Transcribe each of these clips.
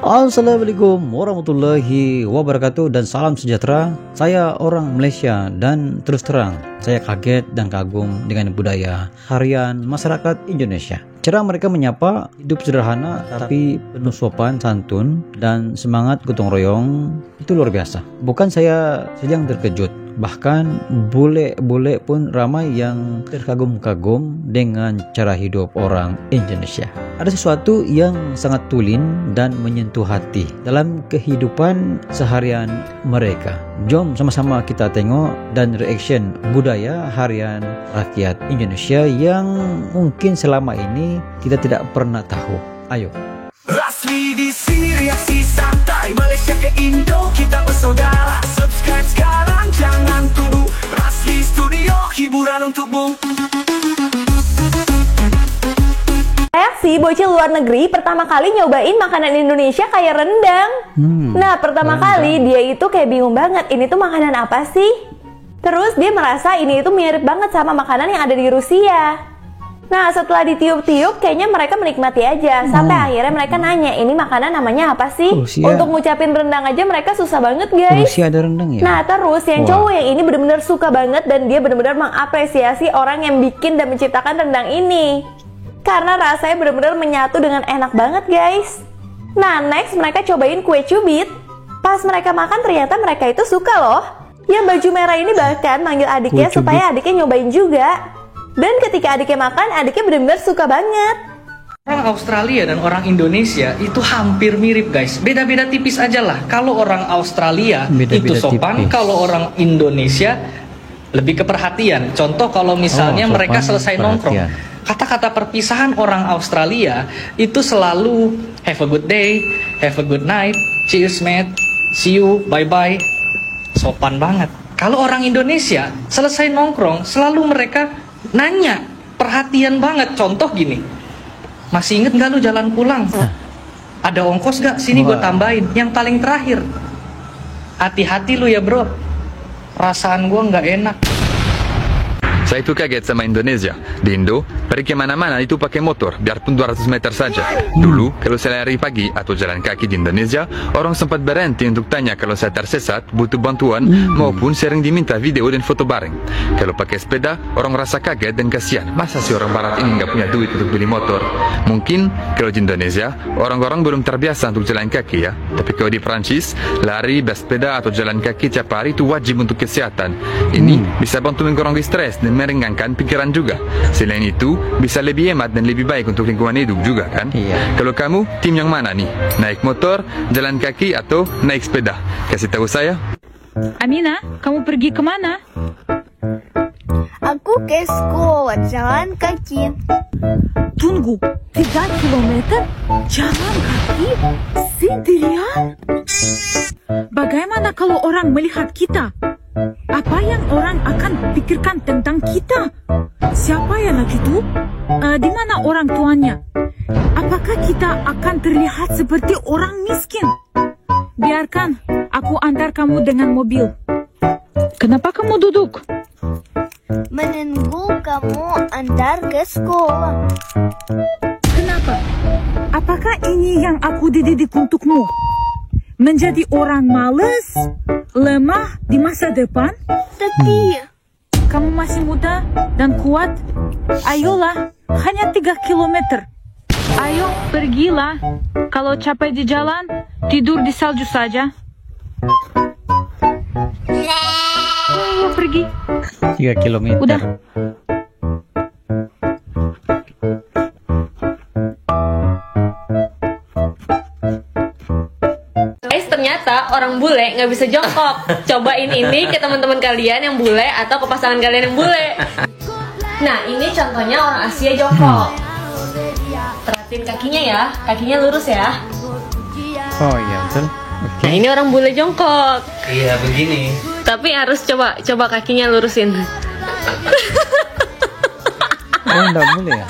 Assalamualaikum warahmatullahi wabarakatuh dan salam sejahtera. Saya orang Malaysia dan terus terang saya kaget dan kagum dengan budaya harian masyarakat Indonesia. Cara mereka menyapa hidup sederhana tapi penuh sopan santun dan semangat gotong royong itu luar biasa. Bukan saya sedang terkejut, bahkan bule-bule pun ramai yang terkagum-kagum dengan cara hidup orang Indonesia. Ada sesuatu yang sangat tulen dan menyentuh hati dalam kehidupan seharian mereka. Jom sama-sama kita tengok dan reaction budaya harian rakyat Indonesia yang mungkin selama ini kita tidak pernah tahu. Ayo. Rasmi di sini reaksi santai, Malaysia ke Indo kita bersaudara. Subscribe sekarang jangan tunggu. Rasmi Studio hiburan untukmu. Reaksi bocil luar negeri pertama kali nyobain makanan Indonesia kayak rendang. Nah, pertama kali dia itu kayak bingung banget, ini tuh makanan apa sih? Terus dia merasa ini itu mirip banget sama makanan yang ada di Rusia. Nah, setelah ditiup-tiup kayaknya mereka menikmati aja. Sampai akhirnya mereka nanya, ini makanan namanya apa sih? Rusia. Untuk ngucapin rendang aja mereka susah banget, guys. Rusia ada rendang ya? Nah, terus yang cowok yang ini benar-benar suka banget dan dia benar-benar mengapresiasi orang yang bikin dan menciptakan rendang ini. Karena rasanya benar-benar menyatu dengan enak banget, guys. Nah, next mereka cobain kue cubit. Pas mereka makan ternyata mereka itu suka loh. Yang baju merah ini bahkan manggil adiknya supaya adiknya nyobain juga. Dan ketika adiknya makan, adiknya benar-benar suka banget. Orang Australia dan orang Indonesia itu hampir mirip, guys. Beda-beda tipis aja lah. Kalau orang Australia itu sopan, kalau orang Indonesia lebih ke perhatian. Contoh kalau misalnya mereka selesai nongkrong. Kata-kata perpisahan orang Australia itu selalu have a good day, have a good night, cheers mate, see you, bye-bye. Sopan banget. Kalau orang Indonesia selesai nongkrong, selalu mereka nanya, perhatian banget. Contoh gini, masih inget gak lu jalan pulang? Ada ongkos gak? Sini gue tambahin. Yang paling terakhir, hati-hati lu ya bro, perasaan gue gak enak. Saya itu kaget sama Indonesia. Di Indo, pergi kemana-mana itu pakai motor, biarpun 200 meter saja. Dulu, kalau saya lari pagi atau jalan kaki di Indonesia, orang sempat berhenti untuk tanya kalau saya tersesat, butuh bantuan, maupun sering diminta video dan foto bareng. Kalau pakai sepeda, orang rasa kaget dan kasihan. Masa sih orang barat ini nggak punya duit untuk beli motor? Mungkin kalau di Indonesia, orang-orang belum terbiasa untuk jalan kaki ya. Tapi kalau di Prancis, lari, bersepeda atau jalan kaki tiap hari itu wajib untuk kesehatan. Ini bisa bantu mengurangi stres dan meringankan pikiran juga. Selain itu, bisa lebih hemat dan lebih baik untuk lingkungan hidup juga kan? Iya. Kalau kamu, tim yang mana nih? Naik motor, jalan kaki, atau naik sepeda? Kasih tahu saya. Amina, kamu pergi kemana? Aku ke sekolah jalan kaki. Tunggu, 3 kilometer jalan kaki? Sendirian? Bagaimana kalau orang melihat kita? Apa yang orang akan pikirkan tentang kita? Siapa yang anak itu? Di mana orang tuanya? Apakah kita akan terlihat seperti orang miskin? Biarkan aku antar kamu dengan mobil. Kenapa kamu duduk? Menunggu kamu antar ke sekolah. Kenapa? Apakah ini yang aku dididik untukmu? Menjadi orang malas, lemah di masa depan? Tapi kamu masih muda dan kuat. Ayolah, hanya 3 kilometer. Ayo, pergilah. Kalau capek di jalan, tidur di salju saja. Ayo, pergi. 3 kilometer. Udah. Ternyata orang bule nggak bisa jongkok. Cobain ini ke teman-teman kalian yang bule atau ke pasangan kalian yang bule. Nah, ini contohnya orang Asia jongkok. Perhatiin kakinya ya, kakinya lurus ya. Oh iya, betul. Nah, ini orang bule jongkok. Iya, begini. Tapi harus coba kakinya lurusin. Oh, enggak boleh ya.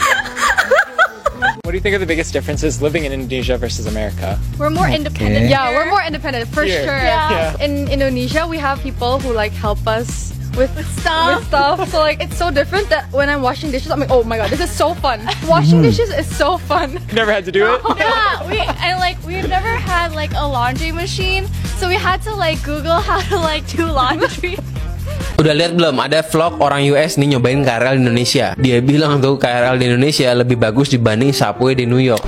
What do you think are the biggest differences living in Indonesia versus America? We're more independent. Yeah, we're more independent for Here. sure. Yeah. In Indonesia, we have people who like help us with stuff. So like it's so different that when I'm washing dishes, I'm like, oh my god, this is so fun. Washing dishes is so fun. You never had to do it? Yeah, we've never had like a laundry machine, so we had to like Google how to like do laundry. Udah lihat belum? Ada vlog orang US nih nyobain KRL di Indonesia. Dia bilang tuh KRL di Indonesia lebih bagus dibanding Subway di New York.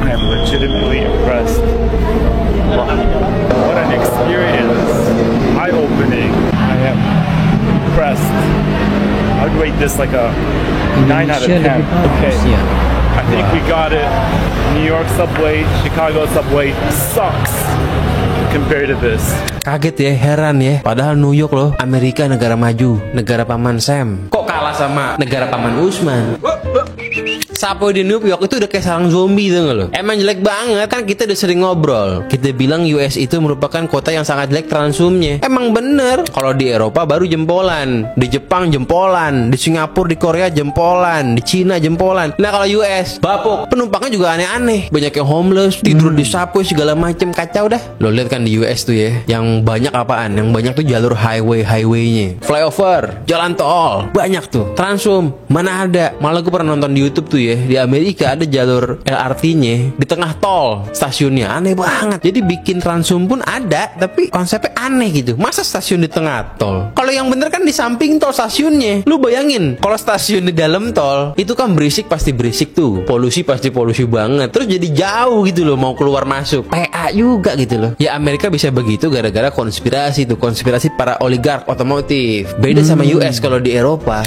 I am legitimately impressed. What an experience. Eye-opening. I am impressed. I'd rate this like a 9 out of 10. Okay. I think we got it. New York subway, Chicago subway sucks compared to this. Kaget ya, heran ya. Padahal New York loh, Amerika negara maju, negara paman Sam. Kok kalah sama negara paman Usman? Subway di New York itu udah kayak sarang zombie tuh nggak lo? Emang jelek banget kan, kita udah sering ngobrol. Kita bilang US itu merupakan kota yang sangat jelek transumnya. Emang bener. Kalau di Eropa baru jempolan, di Jepang jempolan, di Singapura, di Korea jempolan, di Cina jempolan. Nah kalau US bapuk, penumpangnya juga aneh-aneh. Banyak yang homeless, tidur di subway segala macem, kacau dah. Lo lihat kan di US tuh ya, yang banyak apaan? Yang banyak tuh jalur highway-nya, flyover, jalan tol, banyak tuh. Transum mana ada? Malah gue pernah nonton di YouTube tuh ya, di Amerika ada jalur LRT-nya di tengah tol stasiunnya, aneh banget. Jadi bikin transum pun ada, tapi konsepnya aneh gitu. Masa stasiun di tengah tol? Kalau yang bener kan di samping tol stasiunnya. Lu bayangin kalau stasiun di dalam tol itu kan berisik, pasti berisik tuh, polusi pasti polusi banget. Terus jadi jauh gitu loh, mau keluar masuk PA juga gitu loh. Ya Amerika bisa begitu gara-gara konspirasi tuh, konspirasi para oligark otomotif. Beda sama US. Kalau di Eropa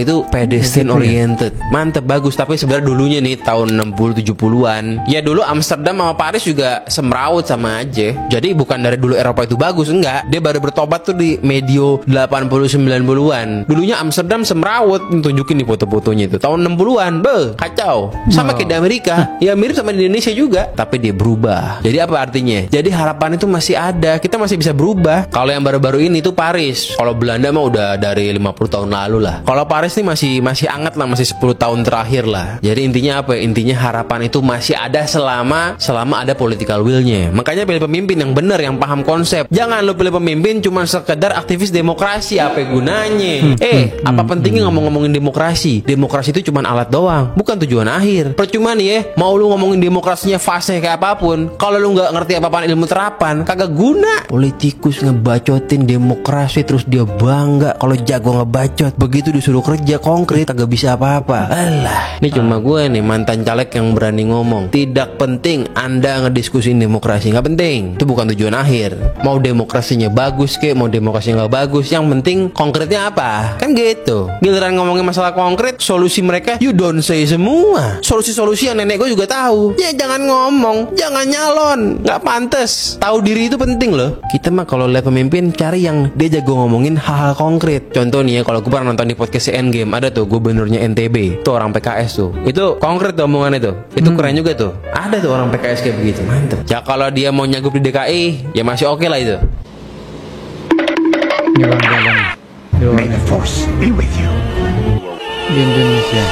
itu pedestrian oriented, mantep, bagus. Tapi sebenarnya dulunya nih tahun 60-70an ya, dulu Amsterdam sama Paris juga semrawut sama aja. Jadi bukan dari dulu Eropa itu bagus, enggak. Dia baru bertobat tuh di medio 80-90an. Dulunya Amsterdam semrawut, tunjukin nih foto-fotonya itu tahun 60-an, kacau. Sama kayak di Amerika, ya mirip sama di Indonesia juga, tapi dia berubah. Jadi apa artinya? Jadi harapan itu masih ada, kita masih bisa berubah. Kalau yang baru-baru ini tuh Paris. Kalau Belanda mah udah dari 50 tahun lalu lah. Kalau Paris nih masih anget lah, masih 10 tahun terakhir lah. Jadi intinya apa? Intinya harapan itu masih ada selama ada political will-nya. Makanya pilih pemimpin yang benar, yang paham konsep. Jangan lo pilih pemimpin cuma sekedar aktivis demokrasi, apa gunanya? Apa pentingnya ngomongin demokrasi? Demokrasi itu cuma alat doang, bukan tujuan akhir. Percuma nih ya, mau lu ngomongin demokrasinya fase kayak apapun, kalau lu nggak ngerti apa-apaan ilmu terapan, kagak guna. Politikus ngebacotin demokrasi terus dia bangga kalau jago ngebacot, begitu disuruh kerja konkret kagak bisa apa-apa. Alah, ini cuma gue nih mantan caleg yang berani ngomong. Tidak penting Anda ngediskusin demokrasi, nggak penting. Itu bukan tujuan akhir. Mau demokrasinya bagus kek, mau demokrasinya nggak bagus, yang penting konkretnya apa? Kan gitu. Giliran ngomongin masalah konkret, solusi mereka you don't say semua. Solusi-solusi yang nenek gue juga tahu. Ya jangan ngomong, jangan nyalon, nggak pantas. Tahu diri itu penting loh. Kita mah kalau lihat pemimpin cari yang dia jago ngomongin hal-hal konkret. Contoh nih ya, kalau gue pernah nonton di podcast Endgame, ada tuh gubernurnya NTB, tuh orang PKS tuh. Itu konkret tuh omongannya tuh. Itu keren juga tuh. Ada tuh orang PKS kayak begitu, mantep. Ya kalau dia mau nyagup di DKI, ya masih oke lah itu. May the force be with you. Di Indonesia.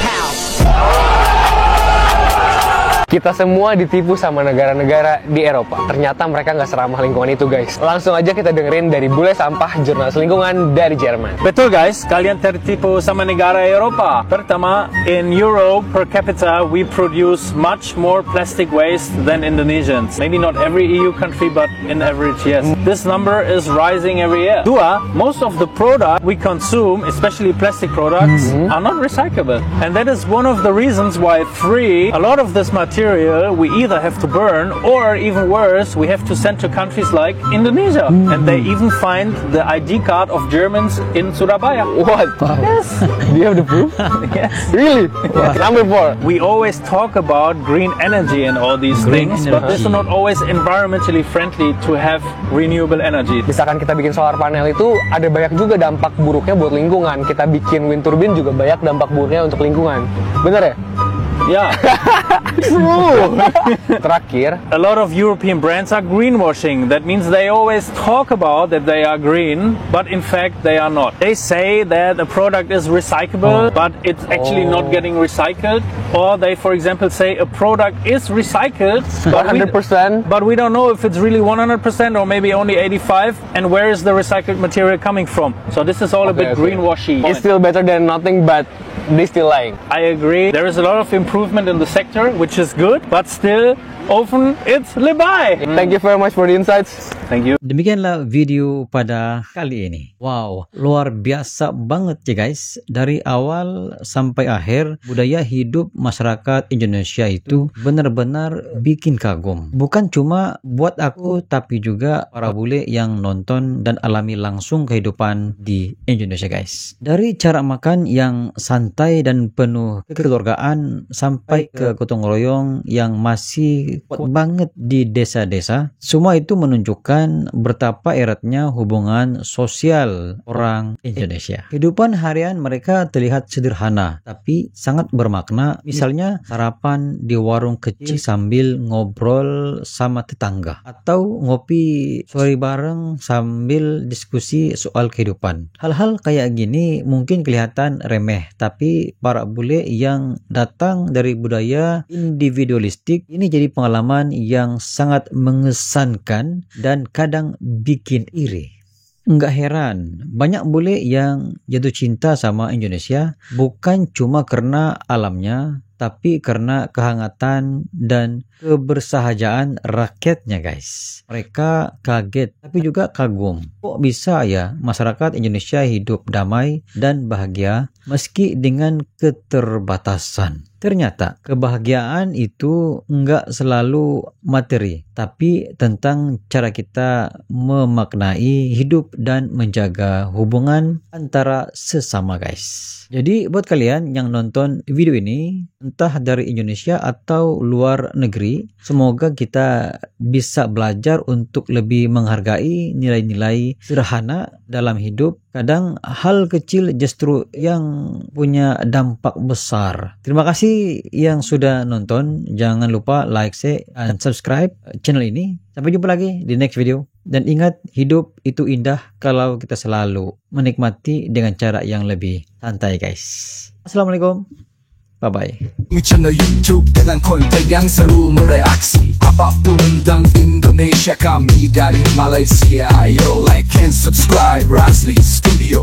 Kita semua ditipu sama negara-negara di Eropa. Ternyata mereka nggak seramah lingkungan itu, guys. Langsung aja kita dengerin dari Bule Sampah, jurnalis lingkungan dari Jerman. Betul guys, kalian tertipu sama negara Eropa. Pertama, in Europe per capita we produce much more plastic waste than Indonesians. Maybe not every EU country, but in average, yes. This number is rising every year. Dua, most of the product we consume, especially plastic products, are not recyclable. And that is one of the reasons why a lot of this material we either have to burn, or even worse, we have to send to countries like Indonesia. And they even find the ID card of Germans in Surabaya. What? Yes. Do you have the proof? Yes. Really? Number 4. We always talk about green energy and all these things, but this is not always environmentally friendly to have renewable energy. Misalkan kita bikin solar panel itu ada banyak juga dampak buruknya buat lingkungan. Kita bikin wind turbine juga banyak dampak buruknya untuk lingkungan. Bener ya? Yeah. True. Terakhir, A lot of European brands are greenwashing. That means they always talk about that they are green, but in fact they are not. They say that a product is recyclable, but it's actually not getting recycled. Or they, for example, say a product is recycled, but 100%. but we don't know if it's really 100% or maybe only 85%, and where is the recycled material coming from. So this is all a bit greenwashy. It's still better than nothing, but they still lying. I agree. There is a lot of improvement in the sector, which is good, but still, often it's lebay. Thank you very much for the insights. Thank you. Demikianlah video pada kali ini. Wow, luar biasa banget ya guys. Dari awal sampai akhir, budaya hidup masyarakat Indonesia itu benar-benar bikin kagum. Bukan cuma buat aku, tapi juga para bule yang nonton dan alami langsung kehidupan di Indonesia guys. Dari cara makan yang santai dan penuh kekeluargaan sampai ke gotong royong yang masih kuat banget di desa-desa, semua itu menunjukkan betapa eratnya hubungan sosial orang Indonesia. Kehidupan harian mereka terlihat sederhana, tapi sangat bermakna. Misalnya sarapan di warung kecil sambil ngobrol sama tetangga, atau ngopi sore bareng sambil diskusi soal kehidupan. Hal-hal kayak gini mungkin kelihatan remeh, tapi para bule yang datang dari budaya individualistik ini jadi pengalaman yang sangat mengesankan dan kadang bikin iri. Nggak heran, banyak bule yang jatuh cinta sama Indonesia bukan cuma karena alamnya, tapi karena kehangatan dan kebersahajaan rakyatnya guys. Mereka kaget, tapi juga kagum. Kok bisa ya masyarakat Indonesia hidup damai dan bahagia meski dengan keterbatasan? Ternyata kebahagiaan itu nggak selalu materi, tapi tentang cara kita memaknai hidup dan menjaga hubungan antara sesama guys. Jadi buat kalian yang nonton video ini, entah dari Indonesia atau luar negeri, semoga kita bisa belajar untuk lebih menghargai nilai-nilai sederhana dalam hidup. Kadang hal kecil justru yang punya dampak besar. Terima kasih yang sudah nonton. Jangan lupa like, share, dan subscribe channel ini. Sampai jumpa lagi di next video. Dan ingat, hidup itu indah kalau kita selalu menikmati dengan cara yang lebih santai guys. Assalamualaikum. Bye-bye. Channel YouTube dengan konten yang seru mereaksi apapun tentang Indonesia, kami dari Malaysia. Ayo like and subscribe Rasli Studio.